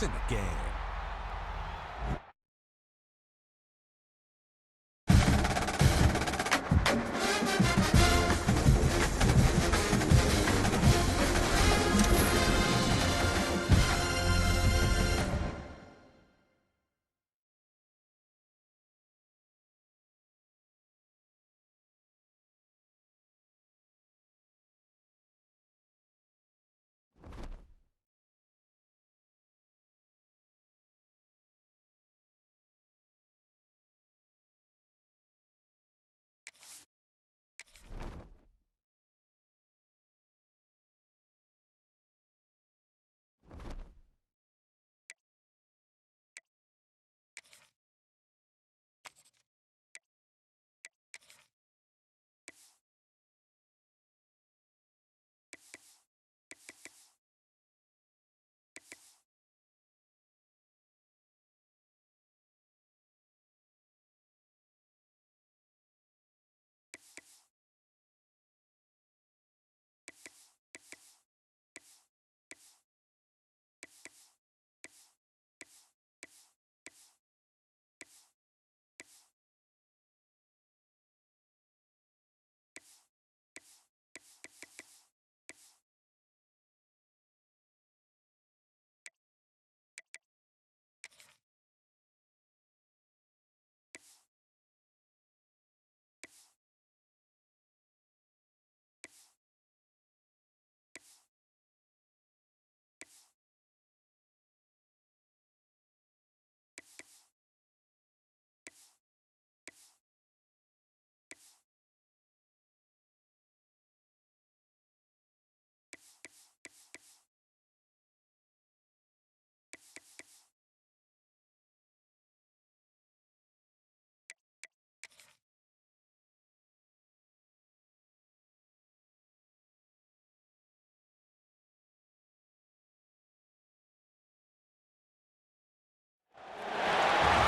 in the game.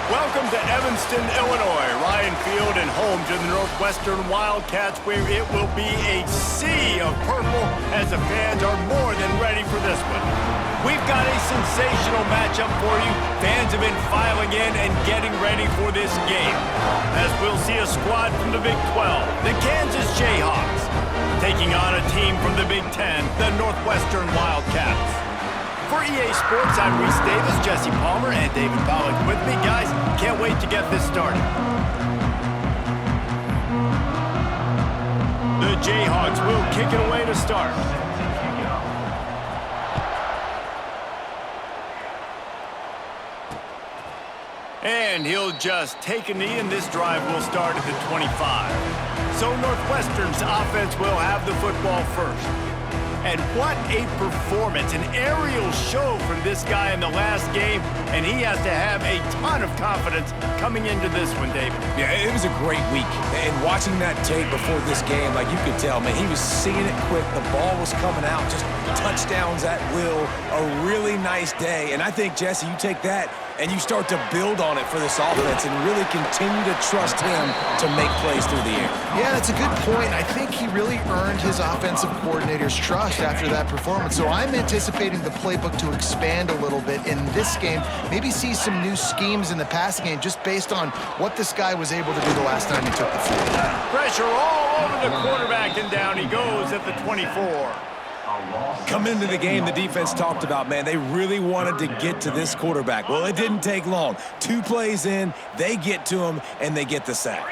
Welcome to Evanston, Illinois, Ryan Field, and home to the Northwestern Wildcats, where it will be a sea of purple as the fans are more than ready for this one. We've got a sensational matchup for you. Fans have been filing in and getting ready for this game, as we'll see a squad from the Big 12, the Kansas Jayhawks, taking on a team from the Big 10, the Northwestern Wildcats. For EA Sports, I'm Reese Davis, Jesse Palmer, and David Pollack with me. Guys, can't wait to get this started. The Jayhawks will kick it away to start. And he'll just take a knee, and this drive will start at the 25. So Northwestern's offense will have the football first. And what a performance, an aerial show from this guy in the last game, and he has to have a ton of confidence coming into this one, David. Yeah, it was a great week, and watching that tape before this game, like you could tell, man, he was seeing it quick, the ball was coming out, just touchdowns at will, a really nice day, and I think, Jesse, you take that and you start to build on it for this offense and really continue to trust him to make plays through the air. Yeah, that's a good point. I think he really earned his offensive coordinator's trust after that performance. So I'm anticipating the playbook to expand a little bit in this game, maybe see some new schemes in the passing game just based on what this guy was able to do the last time he took the field. Pressure all over the quarterback, and down he goes at the 24. Coming into the game, the defense talked about, man, they really wanted to get to this quarterback. Well, it didn't take long. 2 plays in, they get to him, and they get the sack.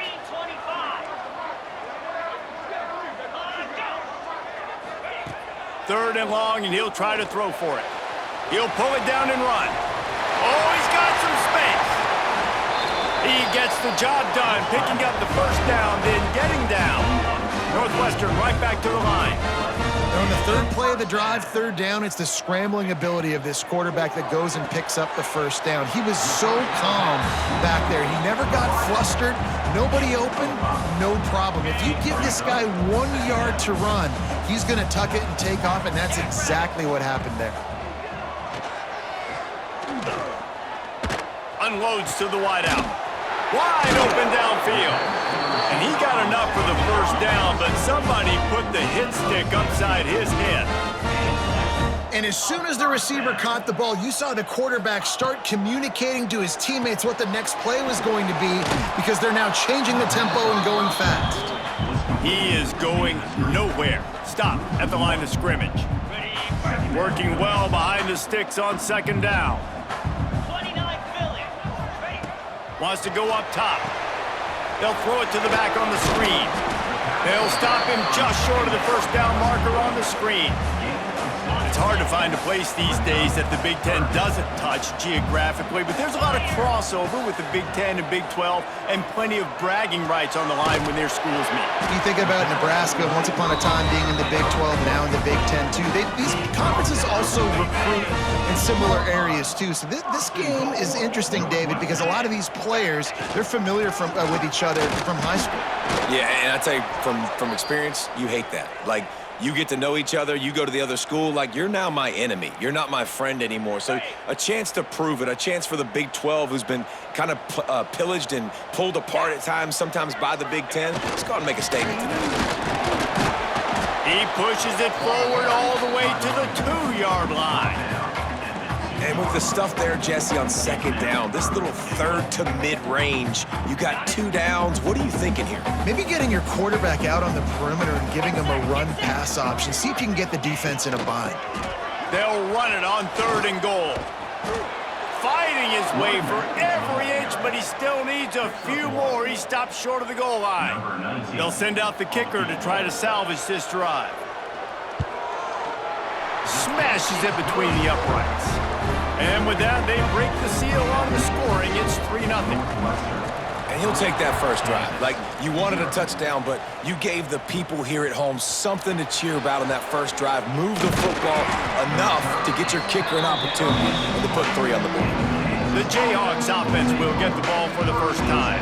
Third and long, and he'll try to throw for it. He'll pull it down and run. Oh, he's got some space. He gets the job done, picking up the first down, then getting down. Northwestern right back to the line. On the third play of the drive, third down, it's the scrambling ability of this quarterback that goes and picks up the first down. He was so calm back there. He never got flustered. Nobody open, no problem. If you give this guy 1 yard to run, he's going to tuck it and take off, and that's exactly what happened there. Unloads to the wideout. Wide open downfield. And he got enough for the first down, but somebody put the hit stick upside his head. And as soon as the receiver caught the ball, you saw the quarterback start communicating to his teammates what the next play was going to be because they're now changing the tempo and going fast. He is going nowhere. Stop at the line of scrimmage. Working well behind the sticks on second down. Wants to go up top. They'll throw it to the back on the screen. They'll stop him just short of the first down marker on the screen. It's hard to find a place these days that the Big Ten doesn't touch geographically, but there's a lot of crossover with the Big Ten and Big 12 and plenty of bragging rights on the line when their schools meet. You think about Nebraska, once upon a time being in the Big 12, now in the Big Ten too. These conferences also recruit in similar areas too. So this game is interesting, David, because a lot of these players, they're familiar with each other from high school. Yeah, and I tell you, from experience, you hate that. Like, you get to know each other, you go to the other school, like, you're now my enemy. You're not my friend anymore. So a chance to prove it, a chance for the Big 12, who's been kind of pillaged and pulled apart at times, sometimes by the Big 10. Let's go out and make a statement today. He pushes it forward all the way to the 2-yard line. And with the stuff there, Jesse, on second down, this little third to mid-range, you got 2 downs. What are you thinking here? Maybe getting your quarterback out on the perimeter and giving him a run-pass option. See if you can get the defense in a bind. They'll run it on 3rd and goal. Fighting his way for every inch, but he still needs a few more. He stopped short of the goal line. They'll send out the kicker to try to salvage this drive. Smashes it between the uprights. And with that, they break the seal on the scoring. It's 3-0. And he'll take that first drive. Like, you wanted a touchdown, but you gave the people here at home something to cheer about on that first drive. Move the football enough to get your kicker an opportunity and to put 3 on the board. The Jayhawks offense will get the ball for the first time.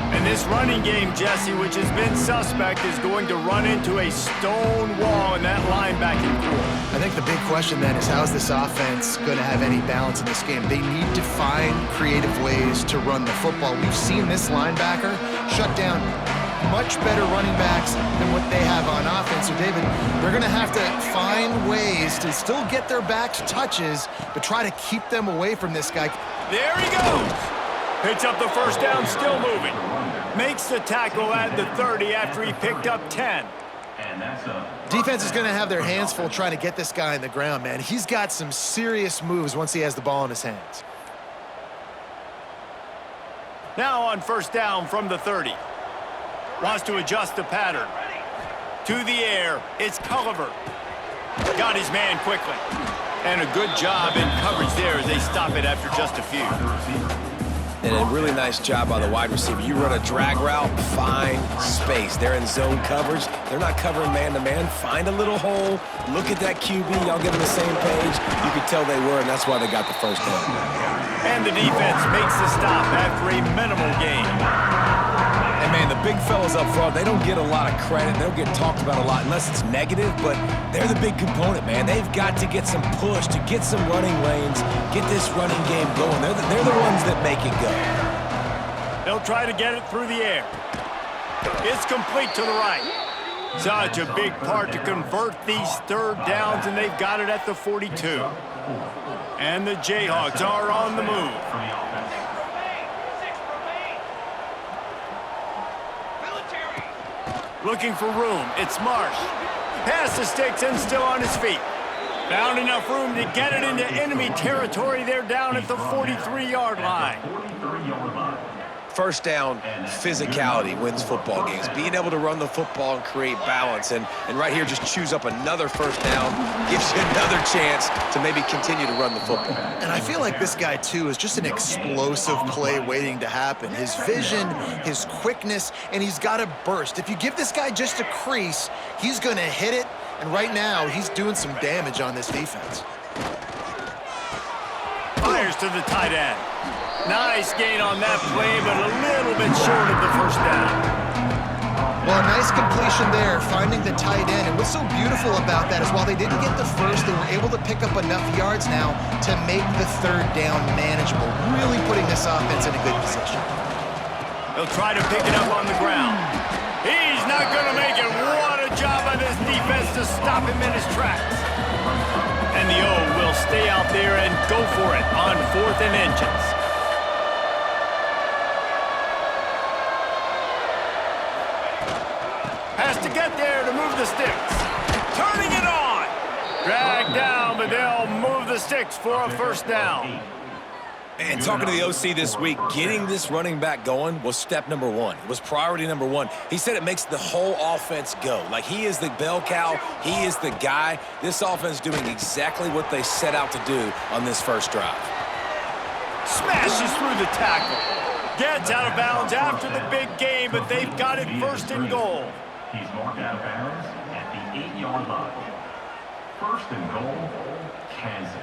And this running game, Jesse, which has been suspect, is going to run into a stone wall in that linebacking core. I think the big question then is, how is this offense going to have any balance in this game? They need to find creative ways to run the football. We've seen this linebacker shut down much better running backs than what they have on offense. So, David, they're going to have to find ways to still get their backs touches, but try to keep them away from this guy. There he goes. Picks up the first down, still moving. Makes the tackle at the 30 after he picked up 10. Defense is going to have their hands full trying to get this guy in the ground, man. He's got some serious moves once he has the ball in his hands. Now on first down from the 30. Wants to adjust the pattern. To the air, it's Culliver. Got his man quickly. And a good job in coverage there as they stop it after just a few. And a really nice job by the wide receiver. You run a drag route, find space. They're in zone coverage. They're not covering man-to-man. Find a little hole. Look at that QB. Y'all get on the same page. You could tell they were, and that's why they got the first down. And the defense makes the stop after a minimal gain. And, man, the big fellas up front, they don't get a lot of credit. They don't get talked about a lot unless it's negative, but they're the big component, man. They've got to get some push, to get some running lanes, get this running game going. They're the ones that make it go. They'll try to get it through the air. It's complete to the right. Such a big part to convert these 3rd downs, and they've got it at the 42. And the Jayhawks are on the move. Looking for room. It's Marsh. Past the sticks and still on his feet. Found enough room to get it into enemy territory. They're down at the 43-yard line. First down, physicality wins football games. Being able to run the football and create balance. And right here, just choose up another first down, gives you another chance to maybe continue to run the football. And I feel like this guy, too, is just an explosive play waiting to happen. His vision, his quickness, and he's got a burst. If you give this guy just a crease, he's going to hit it. And right now, he's doing some damage on this defense. Fires to the tight end. Nice gain on that play, but a little bit short of the first down. Well, a nice completion there, finding the tight end. And what's so beautiful about that is while they didn't get the first, they were able to pick up enough yards now to make the 3rd down manageable, really putting this offense in a good position. They'll try to pick it up on the ground. He's not going to make it. What a job by this defense to stop him in his tracks. And the O will stay out there and go for it on 4th and inches. Has to get there to move the sticks. Turning it on. Dragged down, but they'll move the sticks for a first down. And talking to the OC this week, getting this running back going was step number one. It was priority number one. He said it makes the whole offense go. Like, he is the bell cow. He is the guy. This offense doing exactly what they set out to do on this first drive. Smashes through the tackle. Gets out of bounds after the big game, but they've got it first and goal. He's marked out of bounds at the 8-yard line. First and goal, Kansas.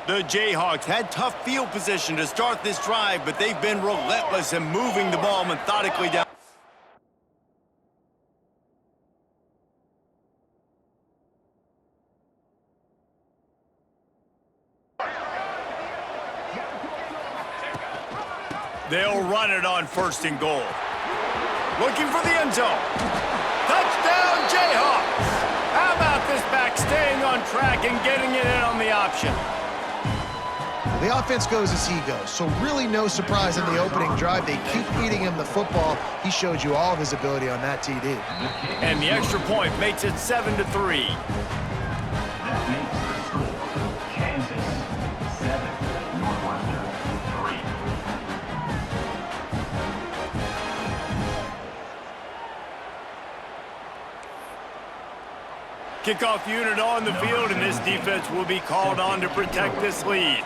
The Jayhawks had tough field position to start this drive, but they've been relentless in moving the ball methodically down. They'll run it on first and goal. Looking for the end zone. Touchdown, Jayhawks! How about this back staying on track and getting it in on the option? The offense goes as he goes, so really no surprise in the opening drive. They keep feeding him the football. He showed you all of his ability on that TD. And the extra point makes it 7-3. That makes the score Kansas 7, Northwestern 3. Kickoff unit on the field, and this defense will be called on to protect this lead.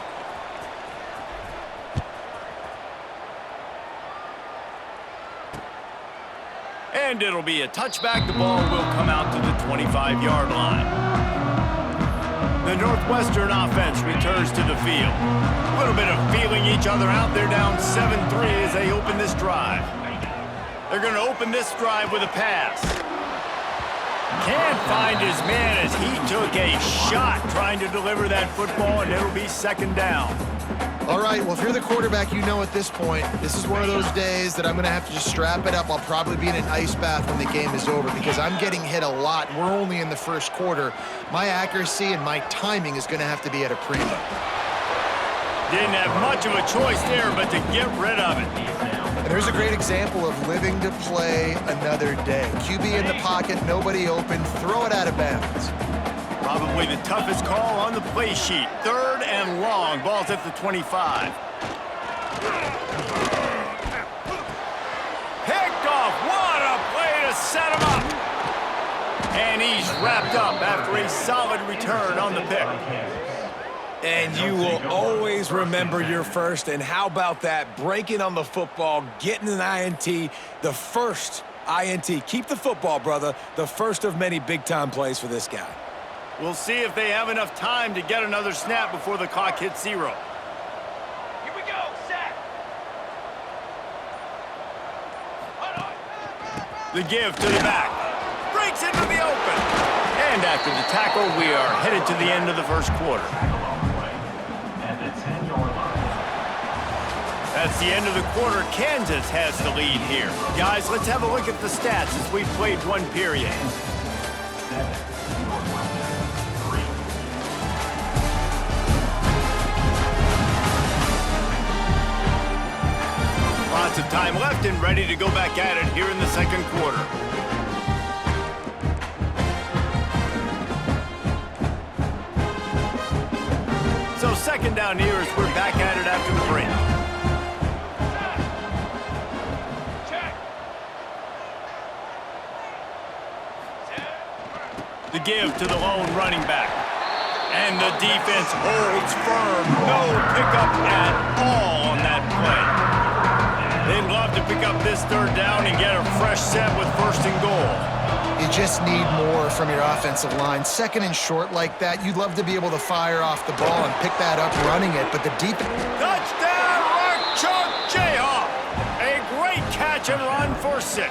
And it'll be a touchback. The ball will come out to the 25-yard line. The Northwestern offense returns to the field. A little bit of feeling each other out. They're down 7-3 as they open this drive. They're going to open this drive with a pass. Can't find his man as he took a shot trying to deliver that football, and it'll be second down. All right, well, if you're the quarterback, you know at this point, this is one of those days that I'm going to have to just strap it up. I'll probably be in an ice bath when the game is over because I'm getting hit a lot. We're only in the first quarter. My accuracy and my timing is going to have to be at a premium. Didn't have much of a choice there, but to get rid of it. And there's a great example of living to play another day. QB in the pocket, nobody open, throw it out of bounds. Probably the toughest call on the play sheet. 3rd and long. Ball's at the 25. Picked off. What a play to set him up. And he's wrapped up after a solid return on the pick. And you will always remember your first. And how about that? Breaking on the football, getting an INT, the first INT. Keep the football, brother. The first of many big-time plays for this guy. We'll see if they have enough time to get another snap before the clock hits 0. Here we go, set. The give to the back. Breaks into the open. And after the tackle, we are headed to the end of the first quarter. At the 10-yard line. That's the end of the quarter. Kansas has the lead here. Guys, let's have a look at the stats as we've played one period. 7, Northwestern 3. Lots of time left and ready to go back at it here in the second quarter. So second down here as we're back at it after the break. The give to the lone running back. And the defense holds firm. No pickup at all on that play. They'd love to pick up this 3rd down and get a fresh set with 1st and goal. You just need more from your offensive line. 2nd and short like that, you'd love to be able to fire off the ball and pick that up running it, but the defense... Touchdown, Chuck Jayhawk! A great catch and run for 6.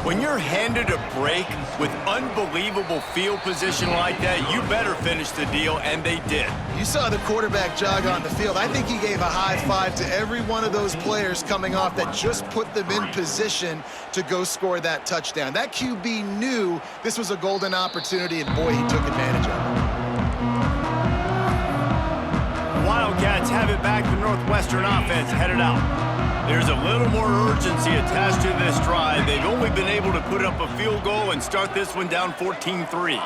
When you're handed a break with unbelievable field position like that, you better finish the deal, and they did. You saw the quarterback jog on the field. I think he gave a high five to every one of those players coming off that just put them in position to go score that touchdown. That QB knew this was a golden opportunity, and boy, he took advantage of it. Wildcats have it back. The Northwestern offense headed out. There's a little more urgency attached to this drive. They've only been able to put up a field goal and start this one down 14-3.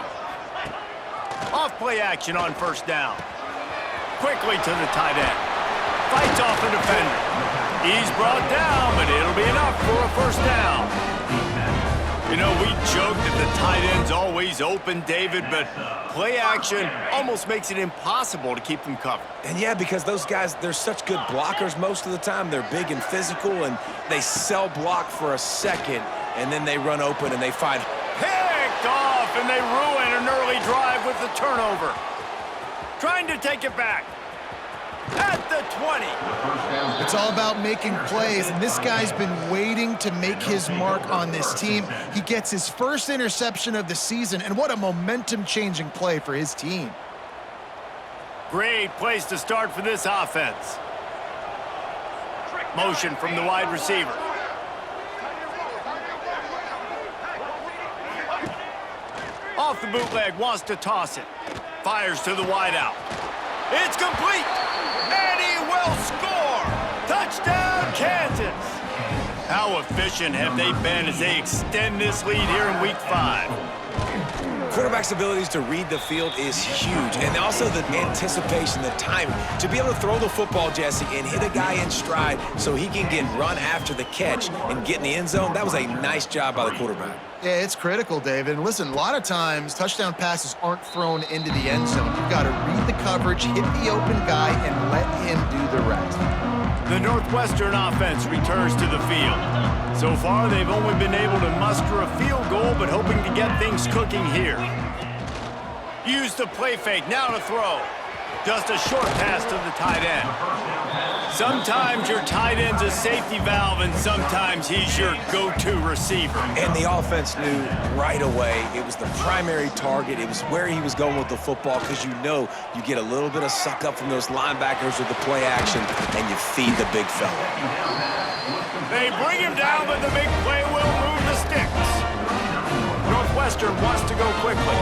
Off play action on first down. Quickly to the tight end. Fights off a defender. He's brought down, but it'll be enough for a first down. You know, we joked that the tight end's always open, David, but play action almost makes it impossible to keep them covered. And yeah, because those guys, they're such good blockers most of the time. They're big and physical, and they cell block for a second, and then they run open and they find. Picked off, and they ruin an early drive with the turnover. Trying to take it back. At the 20. It's all about making plays, and this guy's been waiting to make his mark on this team. He gets his first interception of the season, and what a momentum-changing play for his team. Great place to start for this offense. Motion from the wide receiver. Off the bootleg, wants to toss it. Fires to the wideout. It's complete, and he will score! Touchdown, Kansas! How efficient have they been as they extend this lead here in Week 5? Quarterback's abilities to read the field is huge, and also the anticipation, the timing. To be able to throw the football, Jesse, and hit a guy in stride so he can get run after the catch and get in the end zone, that was a nice job by the quarterback. Yeah, it's critical, David. And listen, a lot of times, touchdown passes aren't thrown into the end zone. You've got to read the coverage, hit the open guy, and let him do the rest. The Northwestern offense returns to the field. So far, they've only been able to muster a field goal, but hoping to get things cooking here. Use the play fake, now to throw. Just a short pass to the tight end. Sometimes your tight end's a safety valve, and sometimes he's your go-to receiver. And the offense knew right away it was the primary target. It was where he was going with the football, because you know you get a little bit of suck up from those linebackers with the play action, and you feed the big fella. They bring him down, but the big play will move the sticks. Northwestern wants to go quickly.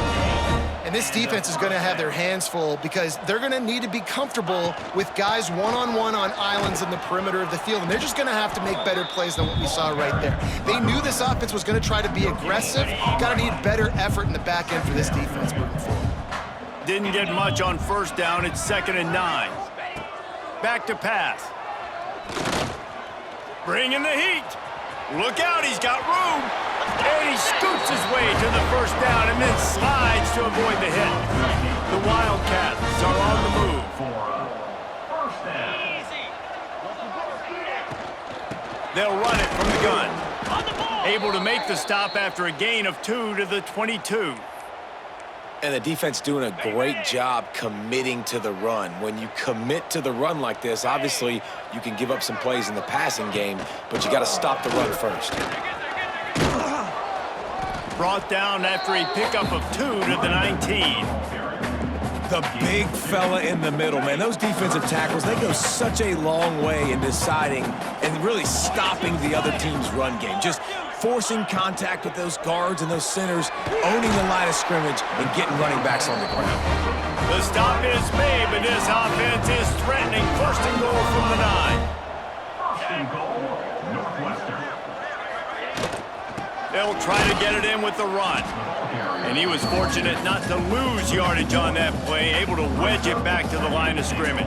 And this defense is going to have their hands full because they're going to need to be comfortable with guys one-on-one on islands in the perimeter of the field, and they're just going to have to make better plays than what we saw right there. They knew this offense was going to try to be aggressive. Got to need better effort in the back end for this defense moving forward. Didn't get much on first down. It's 2nd and 9. Back to pass. Bringing the heat. Look out, he's got room. And he scoots his way to the first down and then slides to avoid the hit. The Wildcats are on the move. First down. They'll run it from the gun. Able to make the stop after a gain of 2 to the 22. And the defense doing a great job committing to the run. When you commit to the run like this, obviously you can give up some plays in the passing game, but you got to stop the run first. Brought down after a pickup of 2 to the 19. The big fella in the middle, man. Those defensive tackles, they go such a long way in deciding and really stopping the other team's run game. Just forcing contact with those guards and those centers, owning the line of scrimmage, and getting running backs on the ground. The stop is made, but this offense is threatening. 1st and goal from the 9. 1st and goal, Northwestern. They'll try to get it in with the run. And he was fortunate not to lose yardage on that play, able to wedge it back to the line of scrimmage.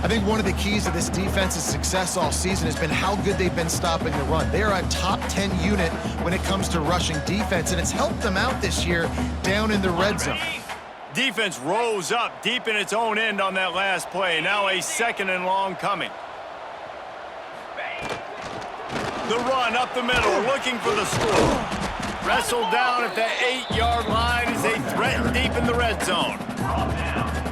I think one of the keys to this defense's success all season has been how good they've been stopping the run. They are a top 10 unit when it comes to rushing defense, and it's helped them out this year down in the red zone. Defense rose up deep in its own end on that last play. Now a 2nd and long coming. The run up the middle, looking for the score. Wrestled down at the 8-yard line as they threaten deep in the red zone.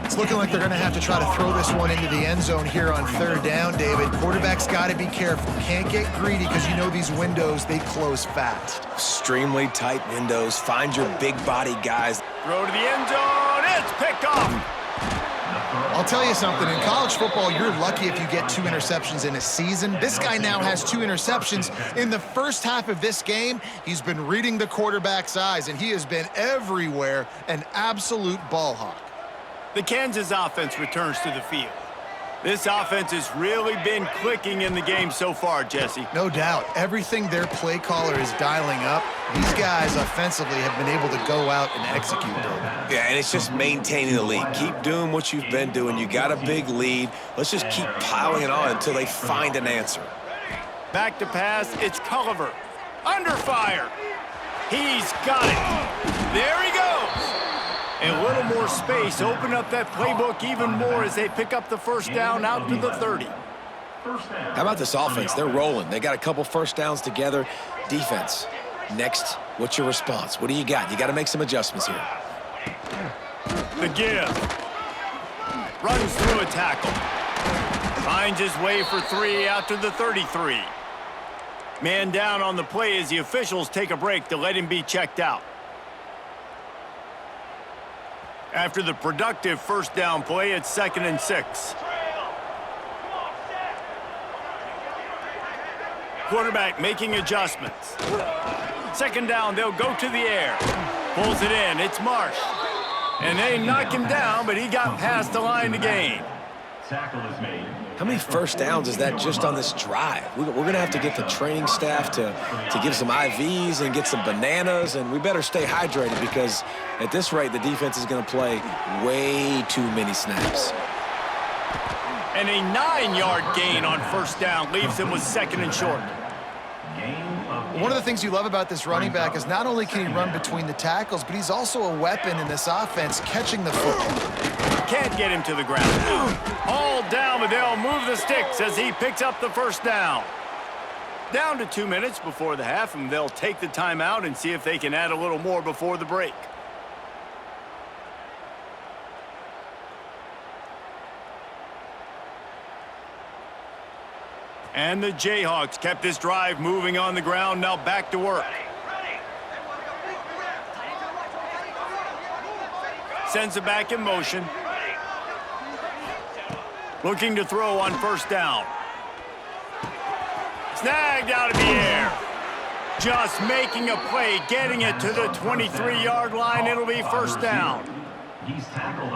It's looking like they're going to have to try to throw this one into the end zone here on third down, David. Quarterback's got to be careful. Can't get greedy because you know these windows, they close fast. Extremely tight windows. Find your big body guys. Throw to the end zone. It's picked off. I'll tell you something, in college football, you're lucky if you get 2 interceptions in a season. This guy now has 2 interceptions. In the first half of this game, he's been reading the quarterback's eyes, and he has been everywhere, an absolute ball hawk. The Kansas offense returns to the field. This offense has really been clicking in the game so far, Jesse. No doubt. Everything their play caller is dialing up, these guys offensively have been able to go out and execute, David. Yeah, and it's just maintaining the lead. Keep doing what you've been doing. You got a big lead. Let's just keep piling it on until they find an answer. Back to pass. It's Culliver. Under fire. He's got it. There he goes. A little more space. Open up that playbook even more as they pick up the first down out to the 30. How about this offense? They're rolling. They got a couple first downs together. Defense. Next, what's your response? What do you got? You got to make some adjustments here. The give. Runs through a tackle. Finds his way for 3 out to the 33. Man down on the play as the officials take a break to let him be checked out. After the productive first down play, it's 2nd and 6. Quarterback making adjustments. 2nd down, they'll go to the air. Pulls it in, it's Marsh. And they knock him down, but he got past the line to gain. Tackle is made. How many first downs is that just on this drive? We're going to have to get the training staff to give some IVs and get some bananas, and we better stay hydrated because at this rate, the defense is going to play way too many snaps. And a 9-yard gain on first down leaves him with 2nd and short. One of the things you love about this running back is not only can he run between the tackles, but he's also a weapon in this offense catching the football. Can't get him to the ground. All down, but they'll move the sticks as he picks up the first down. Down to 2 minutes before the half, and they'll take the timeout and see if they can add a little more before the break. And the Jayhawks kept this drive moving on the ground, now back to work. Sends it back in motion. Looking to throw on first down. Snagged out of the air. Just making a play, getting it to the 23-yard line. It'll be first down.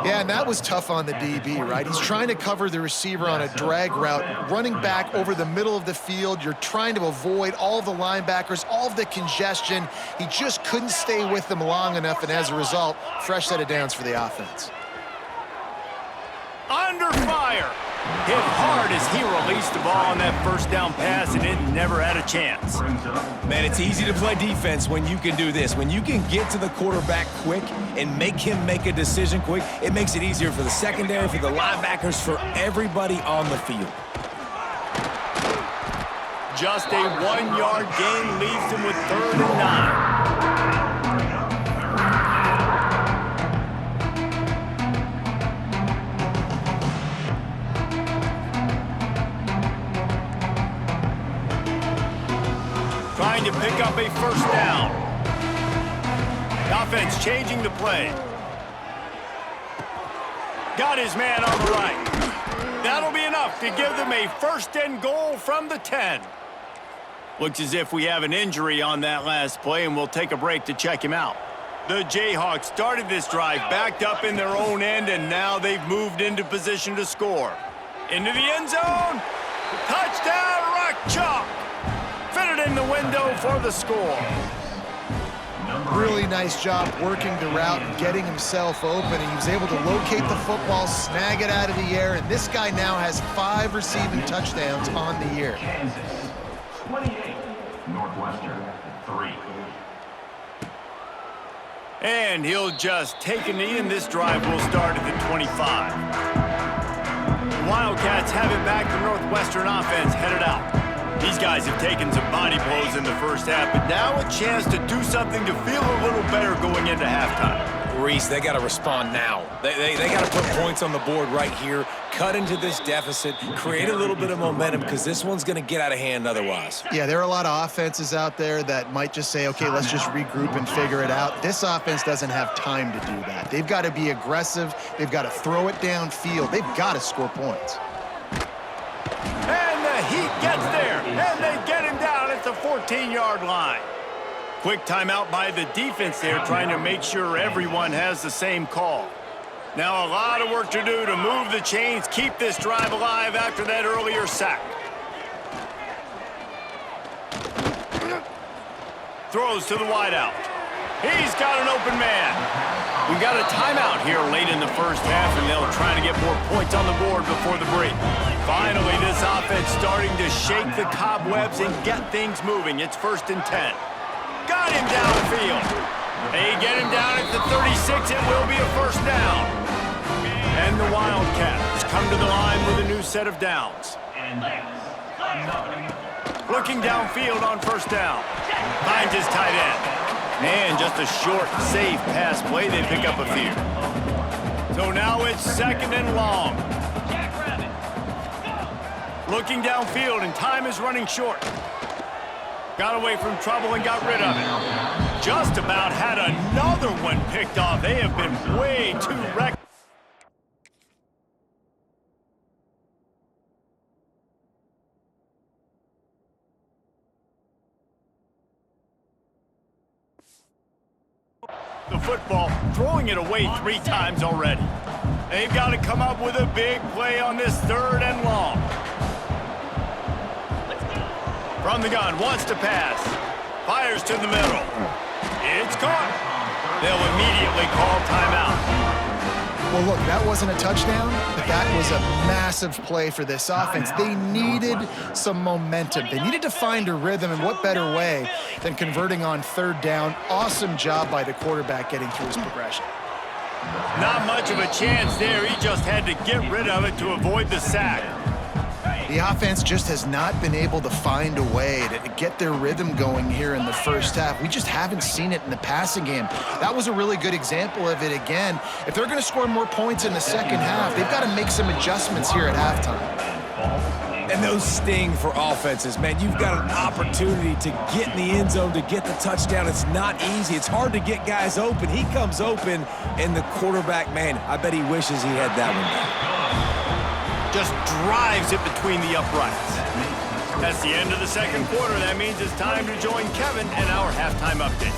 Yeah, and that was tough on the DB, right? He's trying to cover the receiver on a drag route, running back over the middle of the field. You're trying to avoid all of the linebackers, all of the congestion. He just couldn't stay with them long enough, and as a result, fresh set of downs for the offense. Under fire. Hit hard as he released the ball on that first down pass, and it never had a chance. Man, it's easy to play defense when you can do this. When you can get to the quarterback quick and make him make a decision quick, it makes it easier for the secondary, for the linebackers, for everybody on the field. Just a 1-yard gain leaves him with 3rd and 9. Trying to pick up a first down. Offense changing the play. Got his man on the right. That'll be enough to give them a 1st and goal from the 10. Looks as if we have an injury on that last play, and we'll take a break to check him out. The Jayhawks started this drive backed up in their own end, and now they've moved into position to score. Into the end zone. Touchdown, Rock Chalk. Fitted in the window for the score. Really nice job working the route and getting himself open. And he was able to locate the football, snag it out of the air, and this guy now has 5 receiving touchdowns on the year. Kansas, 28. Northwestern, 3. And he'll just take a knee, and this drive will start at the 25. The Wildcats have it back. The Northwestern offense headed out. These guys have taken some body blows in the first half, but now a chance to do something to feel a little better going into halftime. Reese, they got to respond now. They got to put points on the board right here, cut into this deficit, create a little bit of momentum, because this one's going to get out of hand otherwise. Yeah, there are a lot of offenses out there that might just say, okay, let's just regroup and figure it out. This offense doesn't have time to do that. They've got to be aggressive. They've got to throw it downfield. They've got to score points. And the Heat gets there, and they get him down at the 14-yard line. Quick timeout by the defense there, trying to make sure everyone has the same call. Now a lot of work to do to move the chains, keep this drive alive after that earlier sack. Throws to the wideout. He's got an open man. We got a timeout here late in the first half, and they'll try to get more points on the board before the break. Finally, this offense starting to shake the cobwebs and get things moving. It's 1st and 10. Got him downfield. They get him down at the 36. It will be a 1st down. And the Wildcats come to the line with a new set of downs. Looking downfield on 1st down. Finds his tight end. And just a short, safe pass play. They pick up a few. So now it's 2nd and long. Looking downfield, and time is running short. Got away from trouble and got rid of it. Just about had another one picked off. They have been way too reckless. The football, throwing it away 3 times already. They've got to come up with a big play on this 3rd and long. From the gun, wants to pass. Fires to the middle. It's caught. They'll immediately call timeout. Well, look, that wasn't a touchdown, but that was a massive play for this offense. They needed some momentum. They needed to find a rhythm, and what better way than converting on 3rd down. Awesome job by the quarterback getting through his progression. Not much of a chance there. He just had to get rid of it to avoid the sack. The offense just has not been able to find a way to get their rhythm going here in the first half. We just haven't seen it in the passing game. That was a really good example of it again. If they're going to score more points in the second half, they've got to make some adjustments here at halftime. And those sting for offenses, man. You've got an opportunity to get in the end zone, to get the touchdown. It's not easy. It's hard to get guys open. He comes open, and the quarterback, man, I bet he wishes he had that one back. Just drives it between the uprights. That's the end of the 2nd quarter. That means it's time to join Kevin and our halftime update.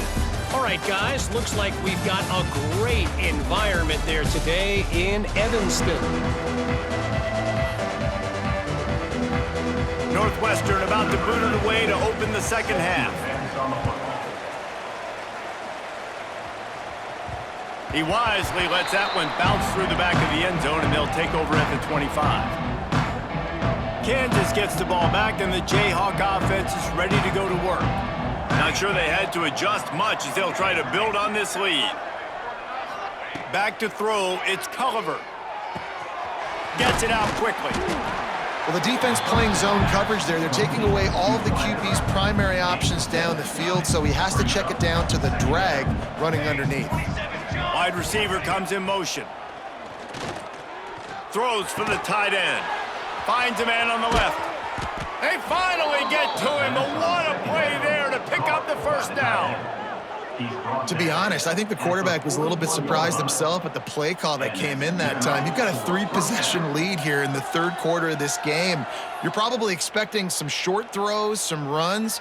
All right, guys, looks like we've got a great environment there today in Evanston. Northwestern about to boot it away to open the 2nd half. He wisely lets that one bounce through the back of the end zone, and they'll take over at the 25. Kansas gets the ball back, and the Jayhawk offense is ready to go to work. Not sure they had to adjust much as they'll try to build on this lead. Back to throw, it's Culliver. Gets it out quickly. Well, the defense playing zone coverage there. They're taking away all of the QB's primary options down the field, so he has to check it down to the drag running underneath. Wide receiver comes in motion. Throws for the tight end. Finds a man on the left. They finally get to him, but what a play there to pick up the 1st down. To be honest, I think the quarterback was a little bit surprised himself at the play call that came in that time. You've got a 3-possession lead here in the 3rd quarter of this game. You're probably expecting some short throws, some runs.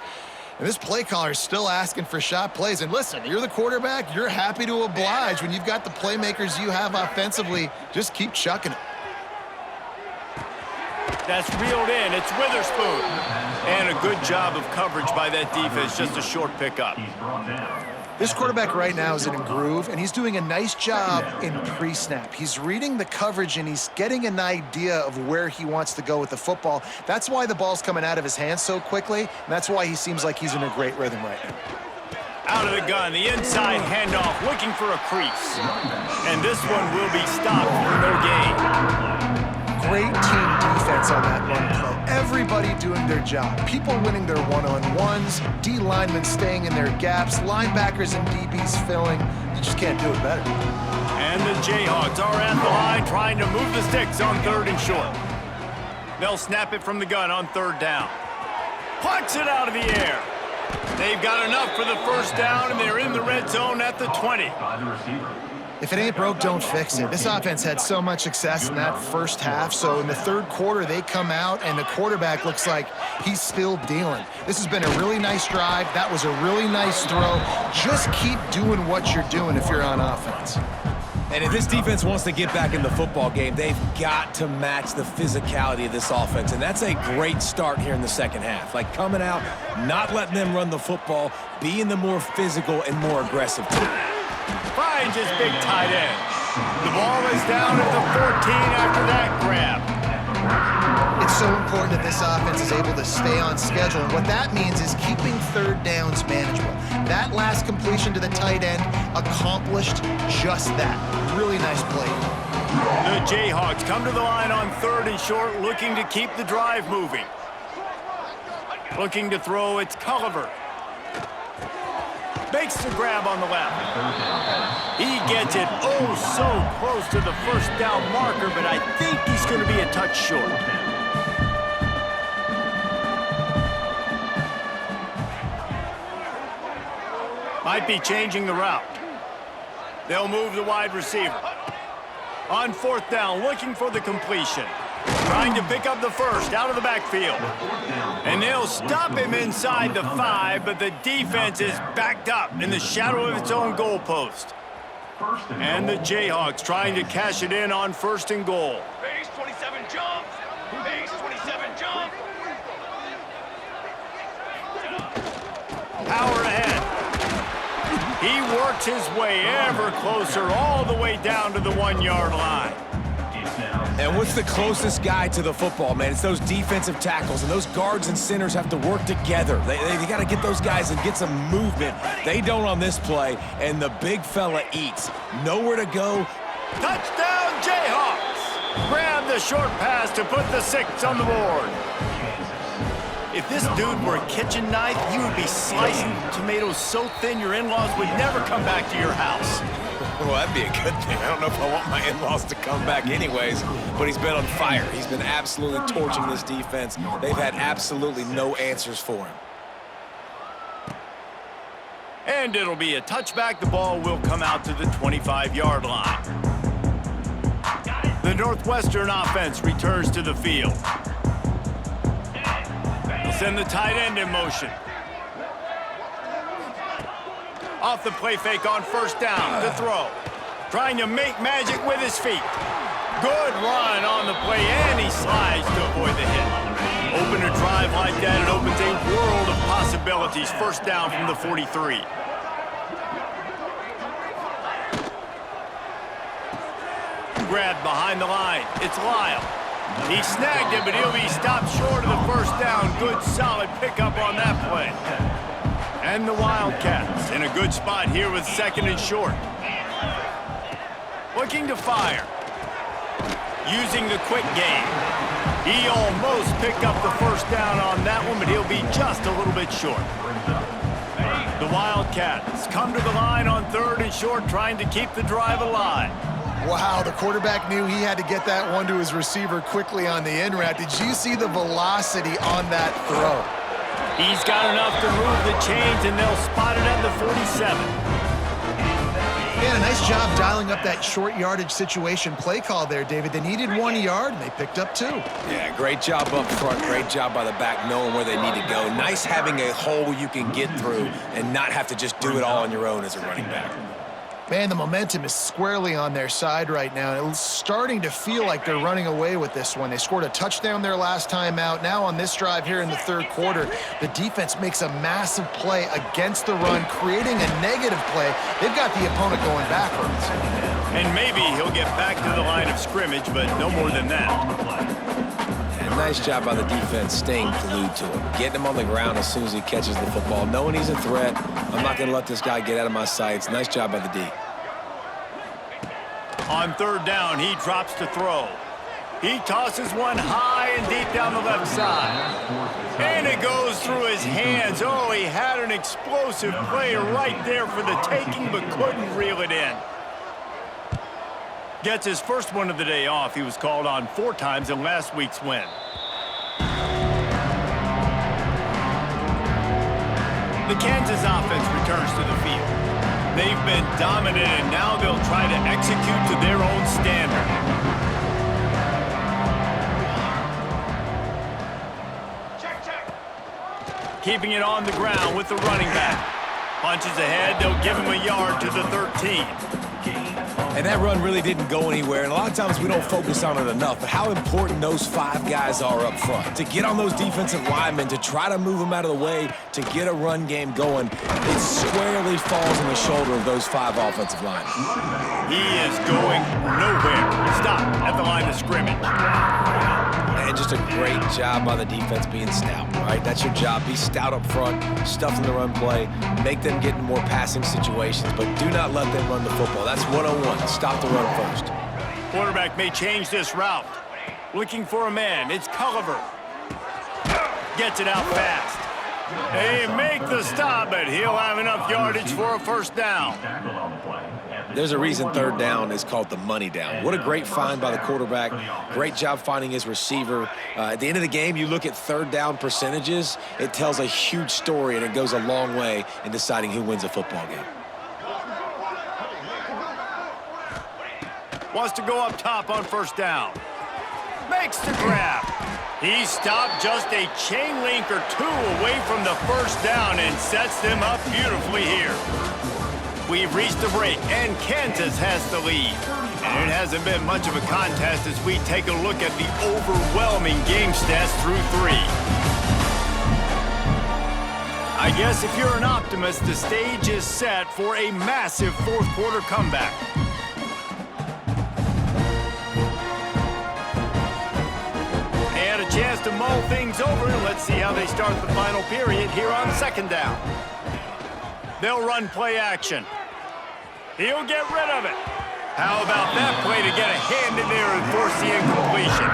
And this play caller is still asking for shot plays. And listen, you're the quarterback. You're happy to oblige when you've got the playmakers you have offensively. Just keep chucking it. That's reeled in. It's Witherspoon. And a good job of coverage by that defense. Just a short pickup. This quarterback right now is in a groove, and he's doing a nice job in pre-snap. He's reading the coverage, and he's getting an idea of where he wants to go with the football. That's why the ball's coming out of his hands so quickly, and that's why he seems like he's in a great rhythm right now. Out of the gun, the inside handoff, looking for a crease. And this one will be stopped for no gain. Great team defense on that run play. Everybody doing their job. People winning their one-on-ones, D linemen staying in their gaps, linebackers and DBs filling. You just can't do it better. And the Jayhawks are at the line trying to move the sticks on 3rd and short. They'll snap it from the gun on 3rd down. Plucks it out of the air. They've got enough for the first down, and they're in the red zone at the 20. By the receiver. If it ain't broke, don't fix it. This offense had so much success in that first half, so in the 3rd quarter, they come out, and the quarterback looks like he's still dealing. This has been a really nice drive. That was a really nice throw. Just keep doing what you're doing if you're on offense. And if this defense wants to get back in the football game, they've got to match the physicality of this offense. And that's a great start here in the second half. Like coming out, not letting them run the football, being the more physical and more aggressive team. Finds his big tight end. The ball is down at the 14 after that grab. It's so important that this offense is able to stay on schedule. And what that means is keeping 3rd downs manageable. That last completion to the tight end accomplished just that. Really nice play. The Jayhawks come to the line on 3rd and short, looking to keep the drive moving. Looking to throw, it's Culliver. Makes the grab on the left. He gets it oh so close to the first down marker, but I think he's going to be a touch short. Might be changing the route. They'll move the wide receiver. On 4th down, looking for the completion. Trying to pick up the first out of the backfield. And they'll stop him inside the 5, but the defense is backed up in the shadow of its own goalpost. And the Jayhawks trying to cash it in on 1st and goal. Base 27 jump. Base 27 jump. Power ahead. He works his way ever closer all the way down to the 1-yard line. And what's the closest guy to the football, man? It's those defensive tackles, and those guards and centers have to work together. They got to get those guys and get some movement. They don't on this play, and the big fella eats. Nowhere to go. Touchdown, Jayhawks! Grab the short pass to put the 6 on the board. If this dude were a kitchen knife, you would be slicing tomatoes so thin your in-laws would never come back to your house. Well, that'd be a good thing. I don't know if I want my in-laws to come back anyways, but he's been on fire. He's been absolutely torching this defense. They've had absolutely no answers for him. And it'll be a touchback. The ball will come out to the 25-yard line. The Northwestern offense returns to the field. They'll send the tight end in motion. Off the play fake on 1st down to throw. Trying to make magic with his feet. Good run on the play, and he slides to avoid the hit. Open a drive like that, it opens a world of possibilities. 1st down from the 43. Grab behind the line. It's Lyle. He snagged it, but he'll be stopped short of the 1st down. Good, solid pickup on that play. And the Wildcats in a good spot here with 2nd and short. Looking to fire. Using the quick game. He almost picked up the 1st down on that one, but he'll be just a little bit short. The Wildcats come to the line on 3rd and short, trying to keep the drive alive. Wow, the quarterback knew he had to get that one to his receiver quickly on the in route. Did you see the velocity on that throw? He's got enough to move the chains, and they'll spot it at the 47. Yeah, a nice job dialing up that short yardage situation play call there, David. They needed 1 yard, and they picked up 2. Yeah, great job up front. Great job by the back knowing where they need to go. Nice having a hole you can get through and not have to just do it all on your own as a running back. Man, the momentum is squarely on their side right now. It's starting to feel like they're running away with this one. They scored a touchdown their last time out. Now on this drive here in the 3rd quarter, the defense makes a massive play against the run, creating a negative play. They've got the opponent going backwards. And maybe he'll get back to the line of scrimmage, but no more than that. And nice job by the defense staying glued to him, getting him on the ground as soon as he catches the football, knowing he's a threat. I'm not going to let this guy get out of my sights. Nice job by the D. On 3rd down, he drops to throw. He tosses one high and deep down the left side. And And it goes through his hands. Oh, he had an explosive play right there for the taking, but couldn't reel it in. Gets his first one of the day off. He was called on 4 times in last week's win. The Kansas offense returns to the field. They've been dominant, and now they'll try to execute to their own standard. Keeping it on the ground with the running back. Punches ahead, they'll give him a yard to the 13. And that run really didn't go anywhere, and a lot of times we don't focus on it enough, but how important those 5 guys are up front. To get on those defensive linemen, to try to move them out of the way, to get a run game going, it squarely falls on the shoulder of those 5 offensive linemen. He is going nowhere. Stop at the line of scrimmage. And just a great job by the defense being stout, right? That's your job. Be stout up front, stuff in the run play, make them get in more passing situations, but do not let them run the football. That's 101. Stop the run first. Quarterback may change this route. Looking for a man. It's Culliver. Gets it out fast. They make the stop, but he'll have enough yardage for a first down. There's a reason 3rd down is called the money down. What a great find by the quarterback. Great job finding his receiver. At the end of the game, you look at 3rd down percentages. It tells a huge story, and it goes a long way in deciding who wins a football game. Wants to go up top on 1st down. Makes the grab. He stopped just a chain link or 2 away from the 1st down and sets them up beautifully here. We've reached the break, and Kansas has the lead. And it hasn't been much of a contest as we take a look at the overwhelming game stats through 3. I guess if you're an optimist, the stage is set for a massive 4th quarter comeback. They had a chance to mull things over. Let's see how they start the final period here on 2nd down. They'll run play action. He'll get rid of it. How about that play to get a hand in there and force the incompletion?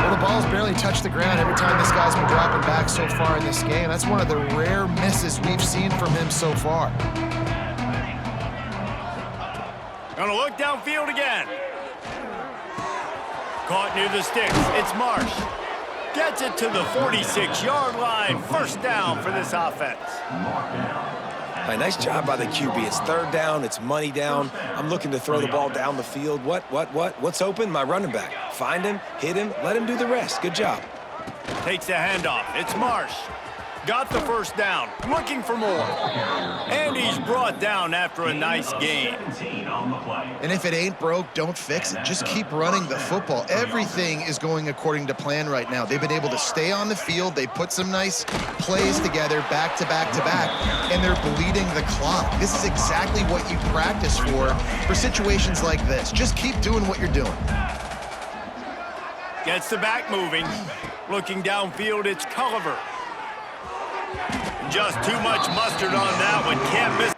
Well, the ball's barely touched the ground every time this guy's been dropping back so far in this game. That's one of the rare misses we've seen from him so far. Gonna look downfield again. Caught near the sticks. It's Marsh. Gets it to the 46-yard line. 1st down for this offense. Hey, nice job by the QB. It's 3rd down. It's money down. I'm looking to throw the ball down the field. What's open? My running back. Find him, hit him, let him do the rest. Good job. Takes the handoff. It's Marsh. Got the 1st down. Looking for more. And he's brought down after a nice gain. And if it ain't broke, don't fix it. Just keep running the football. Everything is going according to plan right now. They've been able to stay on the field. They put some nice plays together back to back to back, and they're bleeding the clock. This is exactly what you practice for situations like this. Just keep doing what you're doing. Gets the back moving. Looking downfield, it's Culliver. Just too much mustard on that one. Can't miss.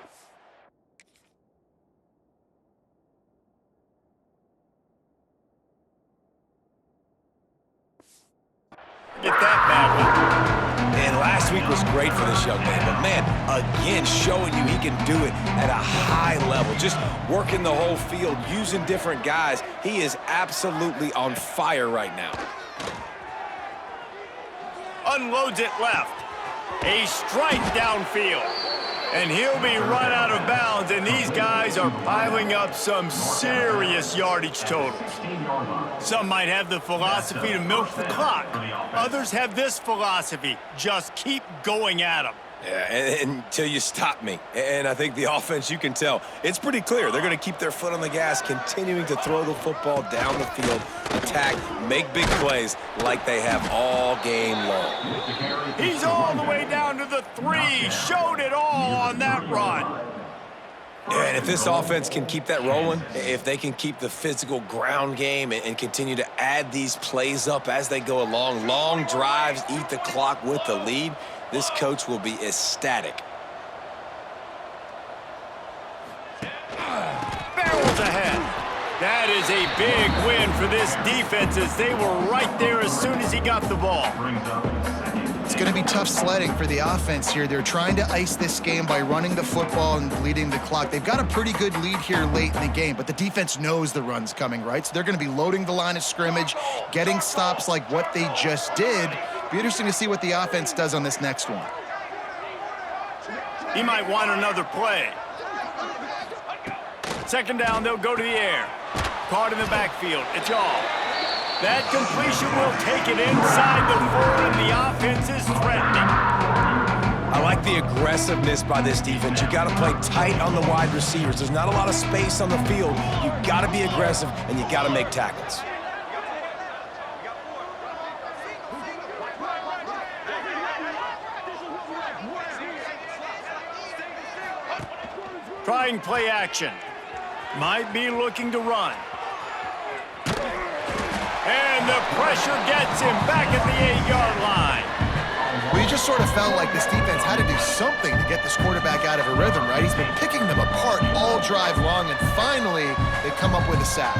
Get that bad one. And last week was great for this young man. But, man, again, showing you he can do it at a high level. Just working the whole field, using different guys. He is absolutely on fire right now. Unloads it left. A strike downfield. And he'll be run out of bounds, and these guys are piling up some serious yardage totals. Some might have the philosophy to milk the clock. Others have this philosophy: just keep going at them. Yeah, until you stop me. And I think the offense, you can tell, it's pretty clear. They're going to keep their foot on the gas, continuing to throw the football down the field, attack, make big plays like they have all game long. He's all the way down to the 3. Showed it all on that run. Yeah, and if this offense can keep that rolling, if they can keep the physical ground game and continue to add these plays up as they go along, long drives, eat the clock with the lead, this coach will be ecstatic. Barrels ahead. That is a big win for this defense, as they were right there as soon as he got the ball. Brings up 2nd It's going to be tough sledding for the offense here. They're trying to ice this game by running the football and bleeding the clock. They've got a pretty good lead here late in the game, but the defense knows the run's coming, right? So they're going to be loading the line of scrimmage, getting stops like what they just did. Be interesting to see what the offense does on this next one. He might want another play. Second down, they'll go to the air. Caught in the backfield. It's all. That completion will take it inside the 4, and the offense is threatening. I like the aggressiveness by this defense. You got to play tight on the wide receivers. There's not a lot of space on the field. You got to be aggressive, and you got to make tackles. Trying play action. Might be looking to run. And the pressure gets him back at the 8-yard line. Well, you just sort of felt like this defense had to do something to get this quarterback out of a rhythm, right? He's been picking them apart all drive long, and finally they come up with a sack.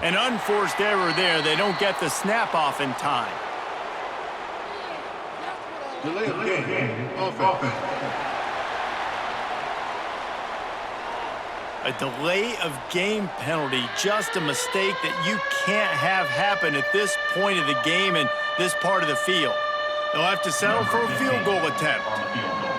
An unforced error there. They don't get the snap off in time. Delay of game. Offense. A delay of game penalty, just a mistake that you can't have happen at this point of the game and this part of the field. They'll have to settle for a field goal attempt. On the field goal.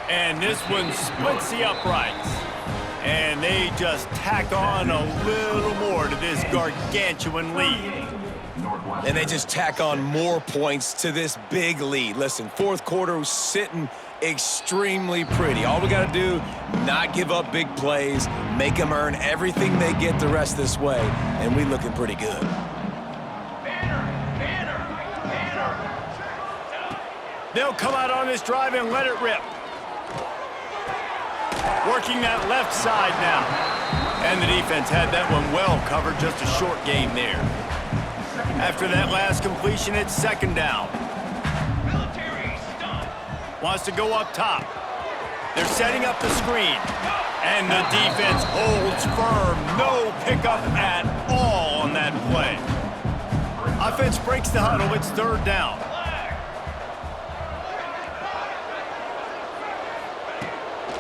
And this one splits the uprights. And they just tack on a little more to this gargantuan lead. And they just tack on more points to this big lead. Listen, fourth quarter was sitting extremely pretty. All we got to do, not give up big plays, make them earn everything they get the rest this way, and we looking pretty good. They'll come out on this drive and let it rip. Working that left side now. And the defense had that one well covered, just a short gain there. After that last completion, it's second down. Wants to go up top. They're setting up the screen. And the defense holds firm. No pickup at all on that play. Offense breaks the huddle. It's third down.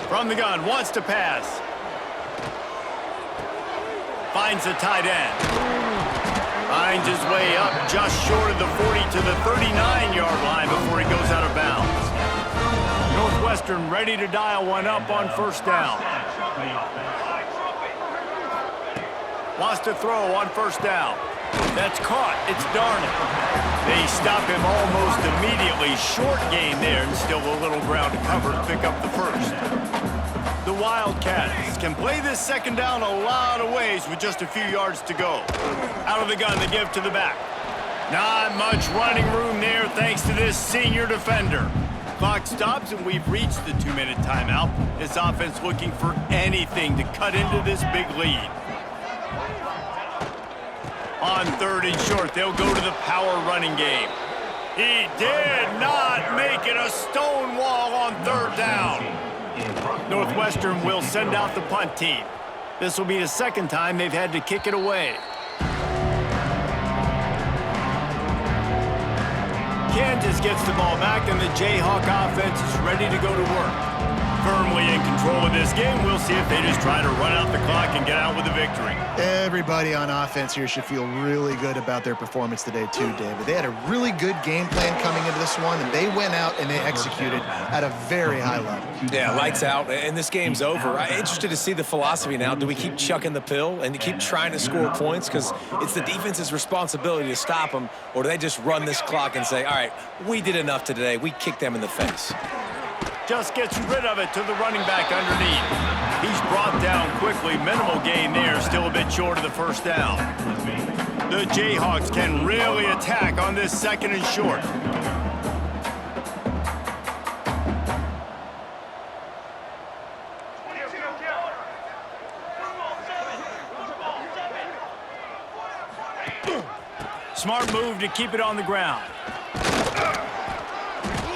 From the gun, wants to pass. Finds the tight end. Finds his way up just short of the 40 to the 39-yard line before he goes out of bounds. Northwestern ready to dial one up on first down. Wants to throw on first down. That's caught. It's Darnell. They stop him almost immediately. Short gain there, and still a little ground to cover to pick up the first. The Wildcats can play this second down a lot of ways with just a few yards to go. Out of the gun, they give to the back. Not much running room there thanks to this senior defender. Clock stops, and we've reached the 2-minute timeout. This offense looking for anything to cut into this big lead. On third and short, they'll go to the power running game. He did not make it a stone wall on third down. Northwestern will send out the punt team. This will be the second time they've had to kick it away. Kansas gets the ball back, and the Jayhawk offense is ready to go to work. Firmly in control of this game. We'll see if they just try to run out the clock and get out with a victory. Everybody on offense here should feel really good about their performance today too, David. They had a really good game plan coming into this one, and they went out and they executed at a very high level. Yeah, lights out, and this game's over. I'm interested to see the philosophy now. Do we keep chucking the pill and keep trying to score points? Because it's the defense's responsibility to stop them, or do they just run this clock and say, all right, we did enough today. We kicked them in the face. Just gets rid of it to the running back underneath. He's brought down quickly. Minimal gain there, still a bit short of the first down. The Jayhawks can really attack on this 2nd and short. Smart move to keep it on the ground.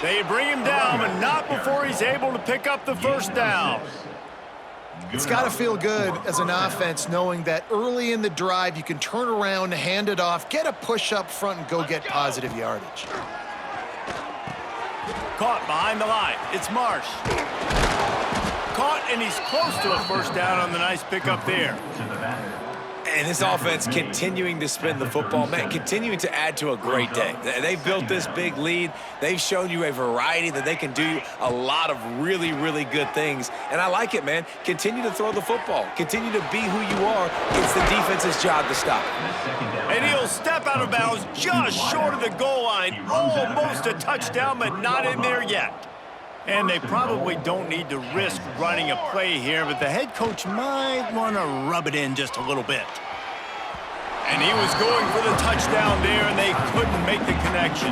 They bring him down, but not before he's able to pick up the first down. It's got to feel good as an offense knowing that early in the drive you can turn around, hand it off, get a push up front, and go get positive yardage. Caught behind the line. It's Marsh. Caught, and he's close to a first down on the nice pickup there. And this offense continuing to spin the football, man, continuing to add to a great day. They've built this big lead. They've shown you a variety that they can do a lot of really, really good things. And I like it, man. Continue to throw the football. Continue to be who you are. It's the defense's job to stop it. And he'll step out of bounds just short of the goal line. Almost a touchdown, but not in there yet. And they probably don't need to risk running a play here, but the head coach might want to rub it in just a little bit. And he was going for the touchdown there, and they couldn't make the connection.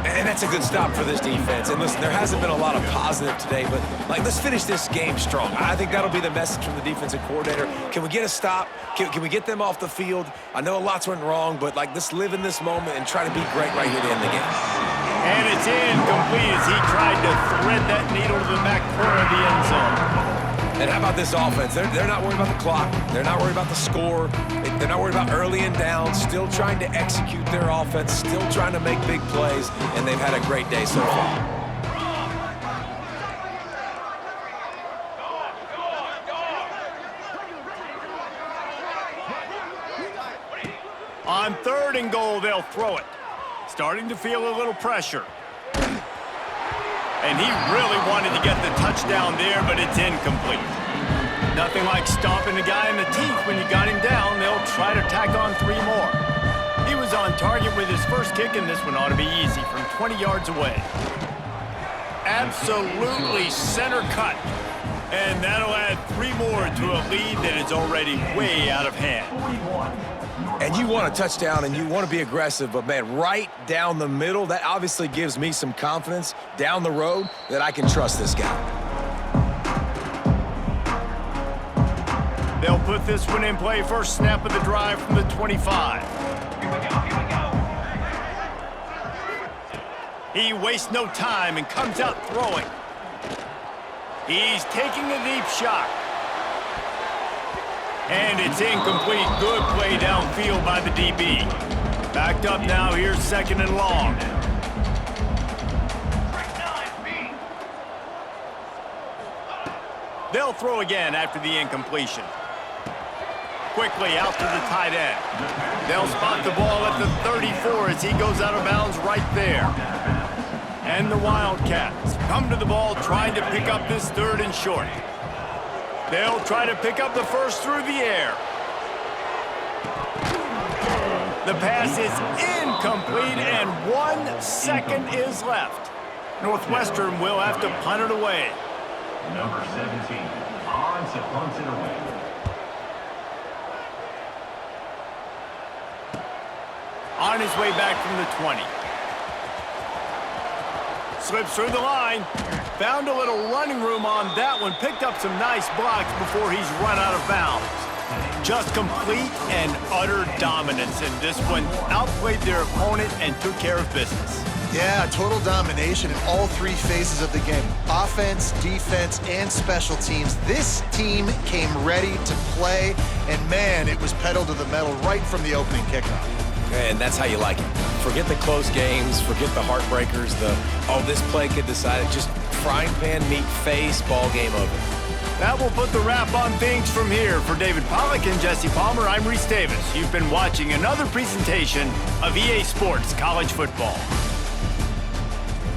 And that's a good stop for this defense. And listen, there hasn't been a lot of positive today, but let's finish this game strong. I think that'll be the message from the defensive coordinator. Can we get a stop? Can we get them off the field? I know lots went wrong, but let's live in this moment and try to be great right here to end the game. And it's incomplete as he tried to thread that needle to the back corner of the end zone. And how about this offense? They're not worried about the clock. They're not worried about the score. They're not worried about early and down. Still trying to execute their offense. Still trying to make big plays. And they've had a great day so far. On 3rd and goal, they'll throw it. Starting to feel a little pressure. And he really wanted to get the touchdown there, but it's incomplete. Nothing like stomping the guy in the teeth when you got him down. They'll try to tack on 3 more. He was on target with his first kick, and this one ought to be easy from 20 yards away. Absolutely center cut. And that'll add 3 more to a lead that is already way out of hand. And you want a touchdown and you want to be aggressive, but man, right down the middle, that obviously gives me some confidence down the road that I can trust this guy. They'll put this one in play. First snap of the drive from the 25. Here we go. He wastes no time and comes out throwing. He's taking a deep shot. And it's incomplete. Good play downfield by the DB. Backed up now. Here's 2nd and long. They'll throw again after the incompletion. Quickly out to the tight end. They'll spot the ball at the 34 as he goes out of bounds right there. And the Wildcats come to the ball trying to pick up this 3rd and short. They'll try to pick up the first through the air. The pass is incomplete, and 1 second is left. Northwestern will have to punt it away. Number 17, Hans punts it away. On his way back from the 20. Slips through the line. Found a little running room on that one. Picked up some nice blocks before he's run out of bounds. Just complete and utter dominance in this one. Outplayed their opponent and took care of business. Yeah, total domination in all 3 phases of the game. Offense, defense, and special teams. This team came ready to play, and man, it was pedal to the metal right from the opening kickoff. And that's how you like it. Forget the close games, forget the heartbreakers, this play could decide it. Just frying pan meat face, ball game over. That will put the wrap on things from here. For David Pollack and Jesse Palmer, I'm Reese Davis. You've been watching another presentation of EA Sports College Football.